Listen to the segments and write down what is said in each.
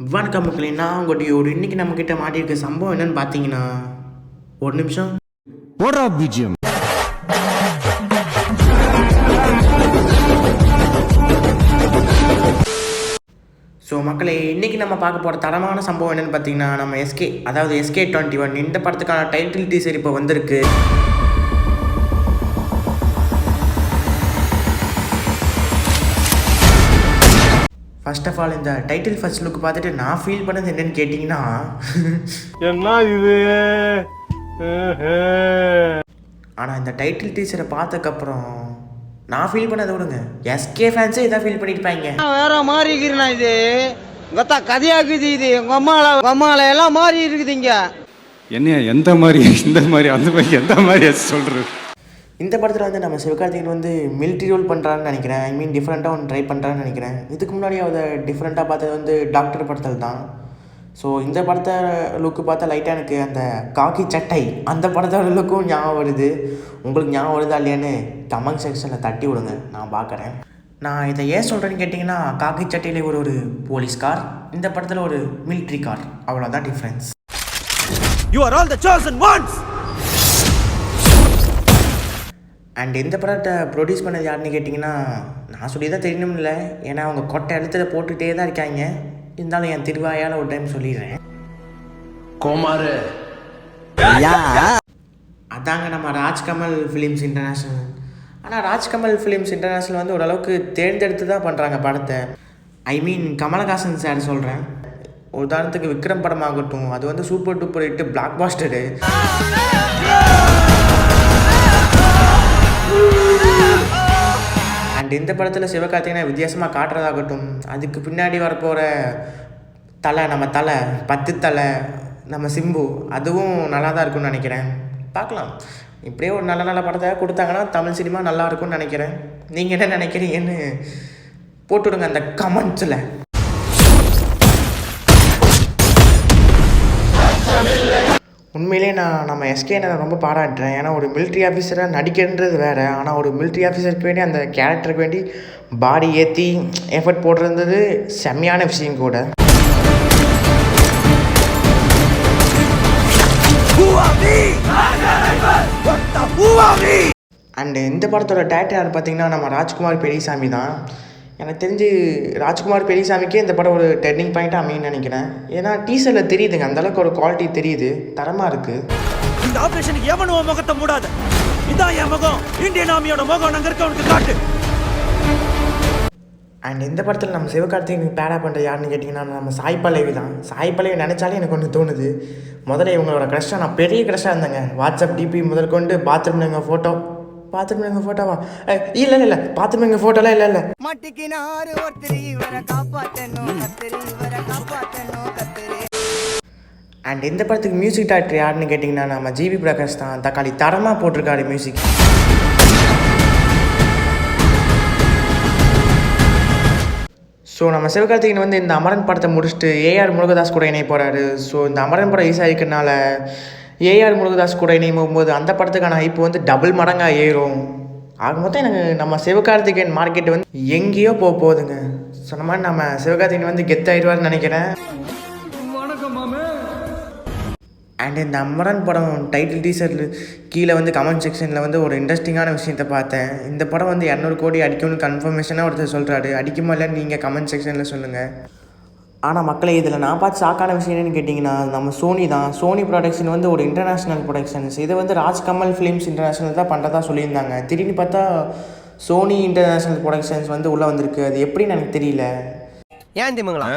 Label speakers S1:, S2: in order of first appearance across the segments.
S1: வணக்கம் மக்களே, நான் உங்கள் டியோடு. இன்றைக்கி நம்மக்கிட்ட மாட்டியிருக்க சம்பவம் என்னன்னு பார்த்தீங்கன்னா, ஒரு நிமிஷம்.
S2: What up, BGM?
S1: ஸோ மக்களே, இன்றைக்கி நம்ம பார்க்க போகிற தரமான சம்பவம் என்னென்னு பார்த்தீங்கன்னா, நம்ம SK21 இந்த படத்துக்கான டைட்டில் டீசர் இப்போ வந்திருக்கு. ஃபர்ஸ்ட் ஆஃப் ஆல் இந்த டைட்டில் ஃபர்ஸ்ட் லுக் பார்த்துட்டு நான் ஃபீல் பண்ணது என்னன்னு கேட்டிங்கன்னா,
S2: என்ன இது?
S1: ஆனால் இந்த டைட்டில் டீச்சரை பார்த்ததுக்கப்புறம் நான் ஃபீல் பண்ணதை விடுங்க, SK ஃபேன்ஸே இதான் ஃபீல் பண்ணியிருப்பாங்க.
S3: வேற மாறி இருக்கிறேன். இது கத்தா கதையாக்குது. இது உங்கள் அம்மாவில் எல்லாம் மாறி இருக்குதுங்க.
S2: என்ன எந்த மாதிரி இந்த மாதிரி அந்த மாதிரி எந்த மாதிரி சொல்கிறது?
S1: இந்த படத்தில் வந்து நம்ம சிவகார்த்திகேயன் வந்து மிலிட்ரி ரோல் பண்ணுறான்னு நினைக்கிறேன். ஐ மீன் டிஃப்ரெண்ட்டாக ஒன்று ட்ரை பண்ணுறான்னு நினைக்கிறேன். இதுக்கு முன்னாடி அதை டிஃப்ரெண்ட்டாக பார்த்தது வந்து டாக்டர் படத்தில் தான். ஸோ இந்த படத்தை லுக்கு பார்த்தா லைட்டாக எனக்கு அந்த காக்கி சட்டை அந்த படத்தோட லுக்கும் ஞாபகம் வருது. உங்களுக்கு ஞாபகம் வருதா இல்லையான்னு கமெண்ட் செக்ஷனில் தட்டி விடுங்க, நான் பார்க்குறேன். நான் இதை ஏன் சொல்கிறேன்னு கேட்டிங்கன்னா, காக்கி சட்டையில் ஒரு போலீஸ் கார், இந்த படத்தில் ஒரு மிலிட்ரி கார், அவ்வளோதான் difference.
S4: You are all the chosen ones.
S1: And இந்த படத்தை ப்ரொடியூஸ் பண்ணது யாருன்னு கேட்டிங்கன்னா, நான் சொல்லி தான் தெரியணும் இல்லை, ஏன்னா அவங்க கொட்டை எழுத்துல போட்டுகிட்டே தான் இருக்காங்க. இருந்தாலும் என் திருவாயால் ஒரு டைம் சொல்லிடுறேன்.
S4: கோமாரு
S1: அதாங்க நம்ம ராஜ்கமல் ஃபிலிம்ஸ் இன்டர்நேஷ்னல். ஆனால் ராஜ்கமல் ஃபிலிம்ஸ் இன்டர்நேஷ்னல் வந்து ஓரளவுக்கு தேர்ந்தெடுத்து தான் பண்ணுறாங்க படத்தை. ஐ மீன் கமலஹாசன் சார் சொல்கிறேன். உதாரணத்துக்கு விக்ரம் படமாகட்டும், அது வந்து super duper hit blockbuster. And இந்த படத்தில் சிவகார்த்திகேயனை வித்தியாசமாக காட்டுறதாகட்டும், அதுக்கு பின்னாடி வரப்போகிற நம்ம தலை 10 தலை நம்ம சிம்பு, அதுவும் நல்லா தான் இருக்கும்னு நினைக்கிறேன். பார்க்கலாம். இப்படியே ஒரு நல்ல படத்தை கொடுத்தாங்கன்னா தமிழ் சினிமா நல்லா இருக்கும்னு நினைக்கிறேன். நீங்கள் என்ன நினைக்கிறீங்கன்னு போட்டுவிடுங்க அந்த கமெண்ட்ஸில். உண்மையிலே நான் நம்ம SK நான் ரொம்ப பாராட்டுறேன். ஏன்னா ஒரு மிலிட்ரி ஆஃபீஸராக நடிக்கின்றது வேறு, ஆனால் ஒரு மிலிட்ரி ஆஃபீஸருக்கு வேண்டி அந்த கேரக்டருக்கு வேண்டி பாடி ஏற்றி எஃபர்ட் போட்டிருந்தது செம்மையான விஷயம் கூட. அண்டு இந்த படத்தோட டேரக்டர் யார் பார்த்தீங்கன்னா, நம்ம ராஜ்குமார் பெரியசாமி தான். எனக்கு தெரிஞ்சு ராஜ்குமார் பெரியசாமிக்கே இந்த படம் ஒரு டர்னிங் பாயிண்ட்டாக அமைன்னு நினைக்கிறேன். ஏன்னா டீசரில் தெரியுதுங்க, அந்தளவுக்கு ஒரு குவாலிட்டி தெரியுது, தரமாக இருக்குது.
S4: இந்த ஆபரேஷனுக்கு எவனோ முகத்தை மூடாத. இதான் என் முகம், இந்தியன் ஆர்மியோட முகம், நாங்கள் இருக்கவனுக்கு காட்டு.
S1: அண்ட் இந்த படத்தில் நம்ம சிவகார்த்திகேயனுக்கு பேரா பண்ணுறது யாருன்னு கேட்டிங்கன்னா, நம்ம சாய் பல்லவி தான். சாய் பல்லவி நினச்சாலே எனக்கு ஒன்று தோணுது. முதல்ல இவங்களோட க்ரஷ்ஷாக நான் பெரிய க்ரஷ்ஷாக இருந்தேங்க. வாட்ஸ்அப் டிபி முதல் கொண்டு பாத்ரூமில் எங்கள் ஃபோட்டோவா இல்லை பாத்ரூம் எங்கள் ஃபோட்டோலாம் இல்லை. அண்ட் இந்த படத்துக்கு மியூசிக் டைரக்டர் யாருன்னு கேட்டிங்கன்னா, நம்ம ஜிவி பிரகாஷ் தான். தக்காளி தரமாக போட்டிருக்காரு மியூசிக். ஸோ நம்ம சிவகார்த்திகேயன் வந்து இந்த அமரன் படத்தை முடிச்சுட்டு AR முருகதாஸ் கூட இணைய போகிறாரு. ஸோ இந்த அமரன் படம் ஈஸியாக இருக்கிறனால AR முருகதாஸ் கூட இணையும் போகும்போது அந்த படத்துக்கான ஹைப் வந்து டபுள் மடங்காக ஏறும். ஆக மொத்தம் எனக்கு நம்ம சிவகார்த்திகேயன் மார்க்கெட் வந்து எங்கேயோ போகுதுங்க. சொன்ன மாதிரி நம்ம சிவகார்த்திகேயன் வந்து கெத்தாயிடுவார்னு நினைக்கிறேன். அண்ட் இந்த அமரன் படம் டைட்டில் டீசரில் கீழே வந்து கமெண்ட் செக்ஷனில் வந்து ஒரு இன்ட்ரெஸ்டிங்கான விஷயத்தை பார்த்தேன். இந்த படம் வந்து 200 கோடி அடிக்கும்னு கன்ஃபர்மேஷனாக ஒருத்தர் சொல்கிறாரு. அடிக்குமா இல்லைன்னு நீங்கள் கமெண்ட் செக்ஷனில் சொல்லுங்கள். ஆனால் மக்களே, இதில் நான் பார்த்து ஷாக்கான விஷயம் என்னென்னு கேட்டிங்கன்னா, நம்ம சோனி தான். சோனி ப்ரொடக்ஷன் வந்து ஒரு இன்டர்நேஷ்னல் ப்ரொடக்ஷன்ஸ். இதை வந்து ராஜ்கமல் ஃபிலிம்ஸ் இன்டர்நேஷ்னல் தான் பண்ணுறதா சொல்லியிருந்தாங்க. திடீர்னு பார்த்தா சோனி இன்டர்நேஷ்னல் ப்ரொடக்ஷன்ஸ் வந்து உள்ளே வந்திருக்கு. அது எப்படின்னு எனக்கு தெரியல.
S3: ஏன் திமுங்களா?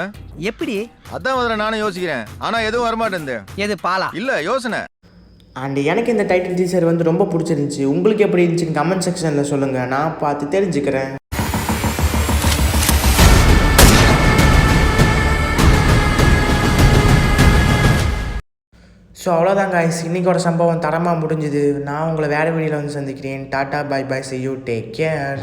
S3: எப்படி?
S5: அதான் முதல்ல நானும் யோசிக்கிறேன், ஆனால் எதுவும் வரமாட்டேன்.
S3: எது பாலா?
S5: இல்லை யோசனை.
S1: அண்ட் எனக்கு இந்த டைட்டில் டீசர் வந்து ரொம்ப பிடிச்சிருந்துச்சி. உங்களுக்கு எப்படி இருந்துச்சுன்னு கமெண்ட் செக்ஷனில் சொல்லுங்கள், நான் பார்த்து தெரிஞ்சுக்கிறேன். ஸோ அவ்வளோதாங்க guys, இன்றைக்கோட சம்பவம் தரமாக முடிஞ்சுது. நான் உங்களை வேறு வீடியோவில் வந்து சந்திக்கிறேன். Tata bye bye, see you, take care.